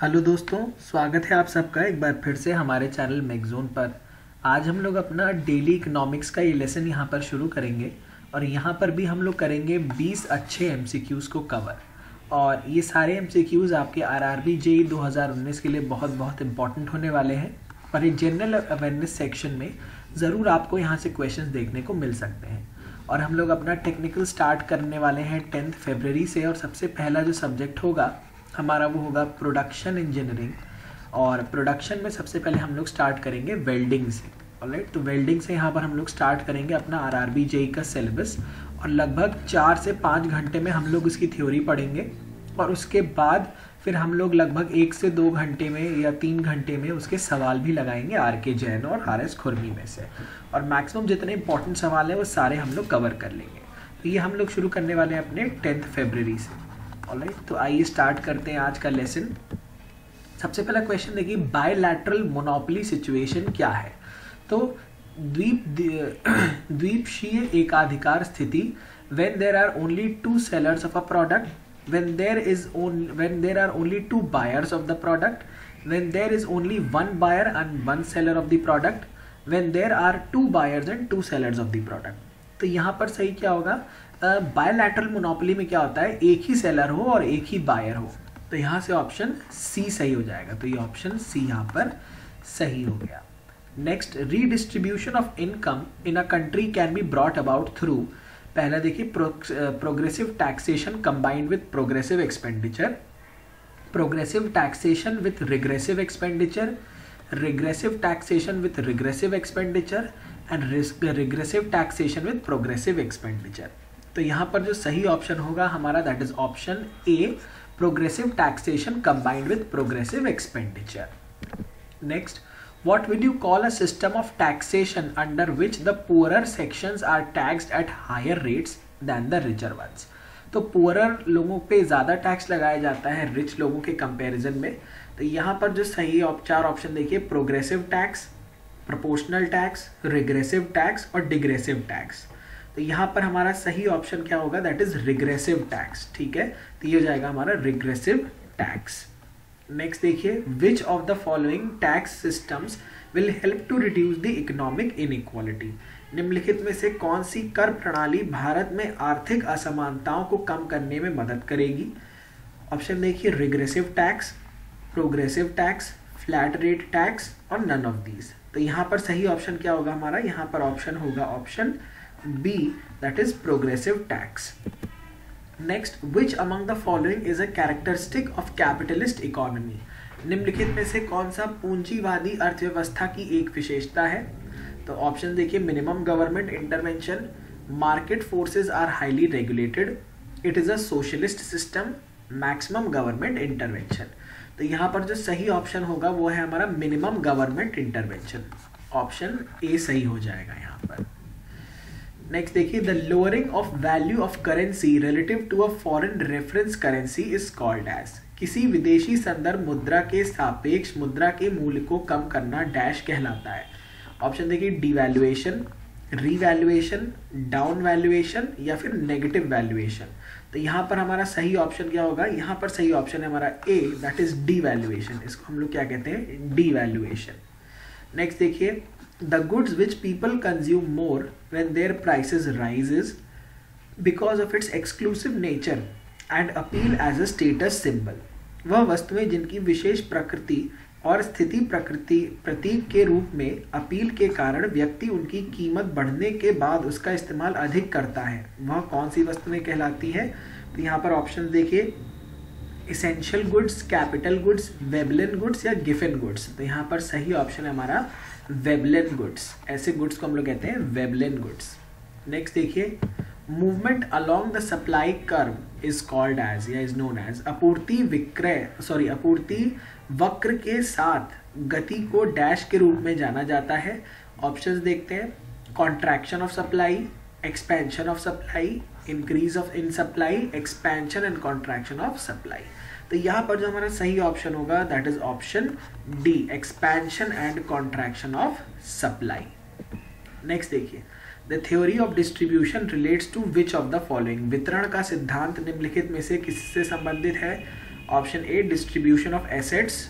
Hello दोस्तों, स्वागत है आप सबका एक बार फिर से हमारे चैनल मैगज़ोन पर। आज हम लोग अपना डेली इकोनॉमिक्स का ये लेसन यहाँ पर शुरू करेंगे और यहाँ पर भी हम लोग करेंगे 20 अच्छे एमसीक्यूज़ को कवर। और ये सारे एमसीक्यूज़ आपके आरआरबी जेईई 2019 के लिए बहुत बहुत इंपॉर्टेंट होने वाले हैं। और ये जनरल अवेयरनेस सेक्शन में ज़रूर आपको यहाँ से क्वेश्चंस देखने को मिल सकते हैं। और हम लोग अपना टेक्निकल स्टार्ट करने वाले हैं 10 फरवरी से। और सबसे पहला जो सब्जेक्ट होगा हमारा वो होगा प्रोडक्शन इंजीनियरिंग। और प्रोडक्शन में सबसे पहले हम लोग स्टार्ट करेंगे वेल्डिंग से। ऑलराइट, तो वेल्डिंग से यहाँ पर हम लोग स्टार्ट करेंगे अपना आरआरबी जेईई का सिलेबस। और लगभग 4 से 5 घंटे में हम लोग उसकी थ्योरी पढ़ेंगे। और उसके बाद फिर हम लोग लगभग 1 से 2 घंटे में या 3 घंटे में उसके सवाल भी लगाएंगे आर.के. जैन और आर.एस. खुरमी में से। और मैक्सिमम जितने इंपॉर्टेंट सवाल हैं वो सारे हम लोग कवर कर लेंगे। तो ये हम लोग शुरू करने वाले हैं अपने 10 फरवरी से। ऑलराइट, तो आइए स्टार्ट करते हैं आज का लेसन। सबसे पहला क्वेश्चन देखिए, बायलैटरल मोनोपोली सिचुएशन क्या है। तो द्वीपक्षीय एकाधिकार स्थिति, when there are only 2 sellers of a product, when there are only 2 buyers of the product, when there is only 1 buyer and 1 seller of the product, when there are 2 buyers and 2 sellers of the product। तो यहाँ पर सही क्या होगा, bilateral monopoly में क्या होता है, एक ही सेलर हो और एक ही बायर हो। तो यहाँ से ऑप्शन सी सही हो जाएगा। तो ये ऑप्शन सी यहाँ पर सही हो गया। Next, redistribution of income in a country can be brought about through. पहला देखिए, progressive taxation combined with progressive expenditure, progressive taxation with regressive expenditure, regressive taxation with regressive expenditure and regressive taxation with progressive expenditure. तो यहाँ पर जो सही option होगा हमारा that is option A, progressive taxation combined with progressive expenditure. Next, what would you call a system of taxation under which the poorer sections are taxed at higher rates than the richer ones. तो poorer लोगों पे ज़्यादा tax लगाया जाता है rich लोगों के comparison में। तो यहाँ पर जो सही 4 ऑप्शन देखिए, progressive tax, proportional tax, regressive tax और डिग्रेसिव टैक्स। तो यहाँ पर हमारा सही ऑप्शन क्या होगा, दैट इज रिग्रेसिव टैक्स। ठीक है, तो ये हो जाएगा हमारा रिग्रेसिव टैक्स। नेक्स्ट देखिए, which of the following tax systems will help to reduce the economic inequality. निम्नलिखित में से कौन सी कर प्रणाली भारत में आर्थिक असमानताओं को कम करने में मदद करेगी। ऑप्शन देखिए, regressive tax, progressive tax, flat rate tax और नन ऑफ दीज। तो यहाँ पर सही ऑप्शन क्या होगा हमारा, यहाँ पर ऑप्शन होगा option B, that is progressive tax. Next, which among the following is a characteristic of capitalist economy. निम्नलिखित में से कौन सा पूंजीवादी अर्थव्यवस्था की एक विशेषता है। तो ऑप्शन देखिए, minimum government intervention, market forces are highly regulated, it is a socialist system, maximum government intervention. तो यहाँ पर जो सही ऑप्शन होगा वो है हमारा minimum government intervention. Option A सही हो जाएगा यहाँ पर। नेक्स्ट देखिए, the lowering of value of currency relative to a foreign reference currency is called as. किसी विदेशी संदर्भ मुद्रा के सापेक्ष मुद्रा के मूल्य को कम करना डैश कहलाता है। ऑप्शन देखिए, डिवैल्यूएशन, रीवैल्यूएशन, डाउन वैल्यूएशन या फिर नेगेटिव वैल्यूएशन। तो यहाँ पर हमारा सही ऑप्शन क्या होगा, यहाँ पर सही ऑप्शन है हमारा ए, दैट इज डिवैल्यूएशन। इसको हम लोग क्या कहते हैं, डिवैल्यूएशन। नेक्स्ट देखिए, the goods which people consume more when their prices rises because of its exclusive nature and appeal as a status symbol। वह वस्तुएं जिनकी विशेष प्रकृति और स्थिति प्रतीक के रूप में अपील के कारण व्यक्ति उनकी कीमत बढ़ने के बाद उसका इस्तेमाल अधिक करता है, वह कौन सी वस्तुएं कहलाती है। तो यहाँ पर ऑप्शन देखिए, essential goods, capital goods, Veblen goods या गिफन गुड्स। तो यहाँ पर सही ऑप्शन है हमारा वेबलिन गुड्स। ऐसे गुड्स को हम लोग कहते हैं वेबलिन गुड्स। नेक्स्ट देखिए, movement along the supply curve is called as या इज नोन एज। आपूर्ति वक्र के साथ गति को डैश के रूप में जाना जाता है। ऑप्शंस देखते हैं, contraction of supply, expansion of supply, increase of in supply, expansion and contraction of supply. तो यहाँ पर जो हमारा सही ऑप्शन होगा that is option D, expansion and contraction of supply. Next देखिए, the theory of distribution relates to which of the following. वितरण का सिद्धांत निम्नलिखित में से किससे संबंधित है। Option A distribution of assets,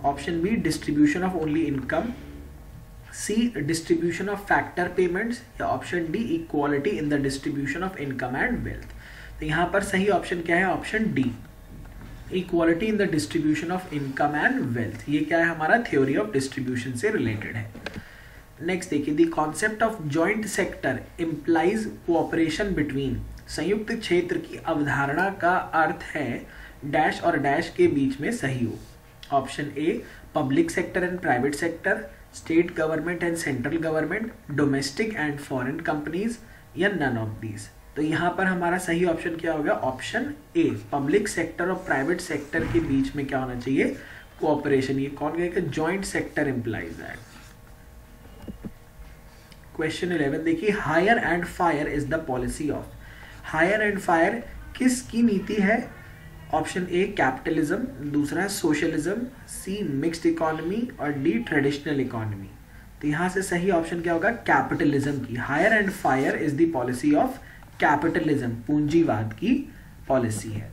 option B distribution of only income, C distribution of factor payments, या option D equality in the distribution of income and wealth. तो यहाँ पर सही ऑप्शन क्या है? Option D, equality in the distribution of income and wealth. ये क्या है? हमारा थ्योरी ऑफ डिस्ट्रीब्यूशन से रिलेटेड है। नेक्स्ट देखिए, the concept of joint sector implies cooperation between, संयुक्त क्षेत्र की अवधारणा का अर्थ है डैश और डैश के बीच में सहयोग। Option a public sector and private sector, state government and central government, domestic and foreign companies, या नन ऑफ दीज। तो यहाँ पर हमारा सही ऑप्शन क्या होगा? ऑप्शन ए, पब्लिक सेक्टर और प्राइवेट सेक्टर के बीच में क्या होना चाहिए? कोऑपरेशन। ये कौन कहेगा? Joint sector implies that. Question 11 देखिए, hire and fire is the policy of, hire and fire किसकी नीति है? ऑप्शन ए कैपिटलिज्म, दूसरा सोशलिज्म, सी मिक्स्ड इकोनॉमी, और डी ट्रेडिशनल इकोनॉमी। तो यहाँ से सही ऑप्शन क्या होगा? कैपिटलिज्म की। Hire and fire is the policy of capitalism, पूंजीवाद की पॉलिसी है।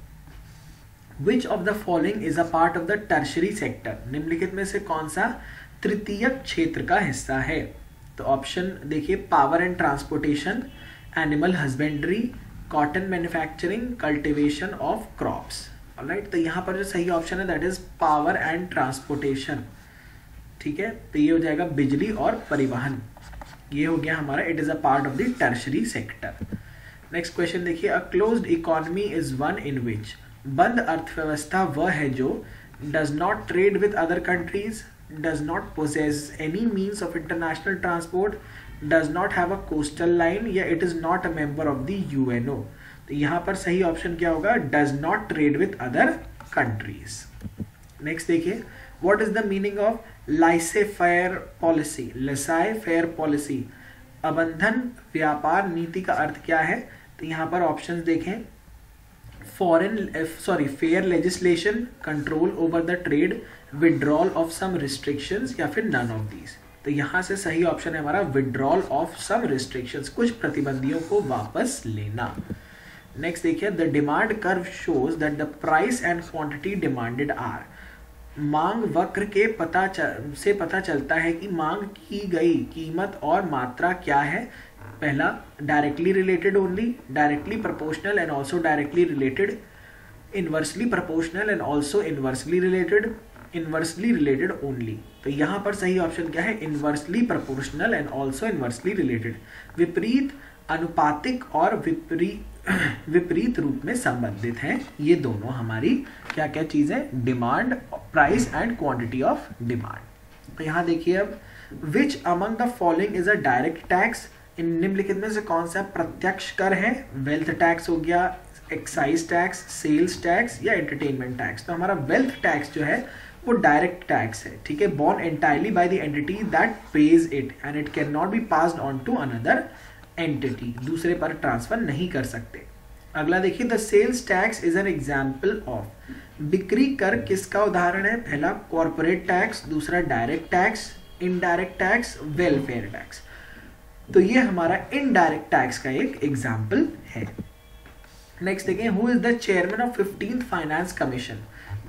Which of the following is a part of the tertiary sector, निम्नलिखित में से कौन सा तृतीयक क्षेत्र का हिस्सा है? तो ऑप्शन देखिए, power and transportation, animal husbandry, cotton manufacturing, cultivation of crops. Alright, तो यहाँ पर जो सही ऑप्शन है that is power and transportation. ठीक है, तो ये हो जाएगा बिजली और परिवहन। ये हो गया हमारा, it is a part of the tertiary sector. Next question देखिए, a closed economy is one in which, बंद अर्थव्यवस्था वह है जो does not trade with other countries, does not possess any means of international transport, does not have a coastal line, या it is not a member of the UNO. तो यहाँ पर सही ऑप्शन क्या होगा? Does not trade with other countries. Next देखिए, what is the meaning of laissez faire policy, laissez faire policy, अबंधन व्यापार नीति का अर्थ क्या है? तो यहाँ पर ऑप्शंस देखें, fair legislation, control over the trade, withdrawal of some restrictions, या फिर नन ऑफ दीज। तो यहाँ से सही ऑप्शन है हमारा विड्रॉल ऑफ सम रिस्ट्रिक्शंस, कुछ प्रतिबंधियों को वापस लेना। नेक्स्ट देखिए, the demand curve shows that the price and quantity demanded are, मांग वक्र के से पता चलता है कि मांग की गई कीमत और मात्रा क्या है। पहला, directly related only, directly proportional and also directly related, inversely proportional and also inversely related, inversely related only. तो यहाँ पर सही ऑप्शन क्या है? Inversely proportional and also inversely related. विपरीत अनुपातिक और विपरीत रूप में संबंधित हैं ये दोनों हमारी क्या क्या चीजें? Demand, price and quantity of demand. तो यहाँ देखिए, अब which among the following is a direct tax, इन निम्नलिखित में से कौन सा प्रत्यक्ष कर है? वेल्थ टैक्स हो गया, एक्साइज टैक्स, सेल्स टैक्स, या एंटरटेनमेंट टैक्स। तो हमारा वेल्थ टैक्स जो है वो डायरेक्ट टैक्स है। ठीक है, borne entirely by the entity that pays it and it can not be passed on to another entity, दूसरे पर ट्रांसफर नहीं कर सकते। अगला देखिए, the sales tax is an example of, बिक्री कर किसका उदाहरण है? पहला कॉर्पोरेट टैक्स, दूसरा direct tax, indirect tax, welfare tax. तो ये हमारा इनडायरेक्ट टैक्स का एक एग्जाम्पल है। नेक्स्ट देखें, who is the chairman of 15th finance commission,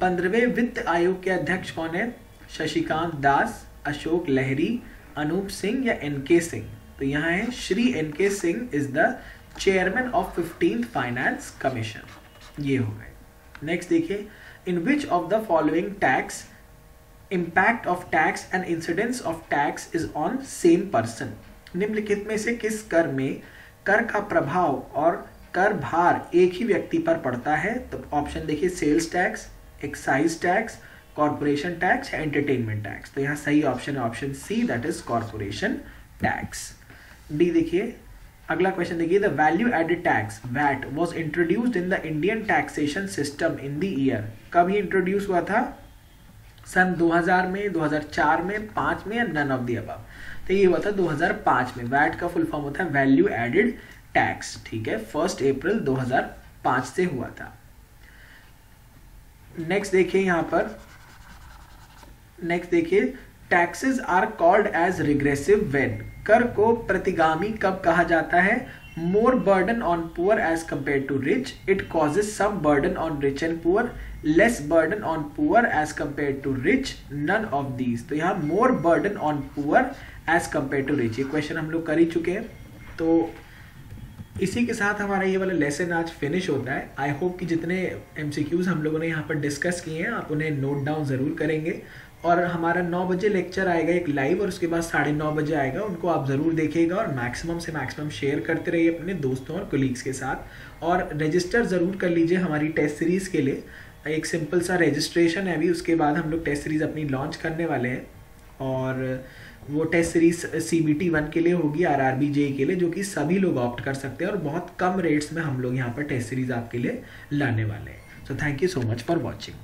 15वें वित्त आयोग के अध्यक्ष कौन है? शशिकांत दास, अशोक लहरी, अनूप सिंह, या एनके सिंह। तो यहाँ है Shri NK Singh is the chairman of 15th finance commission. ये हो गए। नेक्स्ट देखिए, in which of the following tax impact of tax and incidence of tax is on same person, निम्नलिखित में से किस कर में कर का प्रभाव और कर भार एक ही व्यक्ति पर पड़ता है? तो ऑप्शन देखिए, sales tax, excise tax, corporation tax, entertainment tax. तो यहाँ सही ऑप्शन है option C, that is corporation tax. D देखिए, अगला क्वेश्चन देखिए, the value added tax VAT was introduced in the Indian taxation system in the year, कब ये introduce हुआ था? सन 2000 में, 2004 में, 5 में, या नन ऑफ द अबव। तो ये हुआ था 2005 में। वैट का फुल फॉर्म होता है वैल्यू एडेड टैक्स। ठीक है, 1 अप्रैल 2005 से हुआ था। नेक्स्ट देखिए, यहाँ पर नेक्स्ट देखिए, taxes are called as regressive when, कर को प्रतिगामी कब कहा जाता है? More burden on poor as compare to rich, it causes some burden on rich and poor, less burden on poor as compare to rich, none of these. तो यहाँ more burden on poor as compare to rich, ये question हम लोग कर ही चुके हैं। तो इसी के साथ हमारा ये वाला लेसन आज फिनिश होता है। आई होप कि जितने MCQs हम लोगों ने यहाँ पर डिस्कस किए हैं आप उन्हें नोट डाउन ज़रूर करेंगे। और हमारा 9 बजे लेक्चर आएगा एक लाइव, और उसके बाद 9:30 बजे आएगा, उनको आप ज़रूर देखिएगा और मैक्सिमम से मैक्सिमम शेयर करते रहिए अपने दोस्तों और कोलीग्स के साथ। और रजिस्टर ज़रूर कर लीजिए हमारी टेस्ट सीरीज़ के लिए। एक सिंपल सा रजिस्ट्रेशन है अभी, उसके बाद हम लोग टेस्ट सीरीज़ अपनी लॉन्च करने वाले हैं। और वो टेस्ट सीरीज CBT 1 के लिए होगी, RRB JEE के लिए, जो कि सभी लोग ऑप्ट कर सकते हैं और बहुत कम रेट्स में हम लोग यहाँ पर टेस्ट सीरीज आपके लिए लाने वाले हैं। So thank you so much for watching.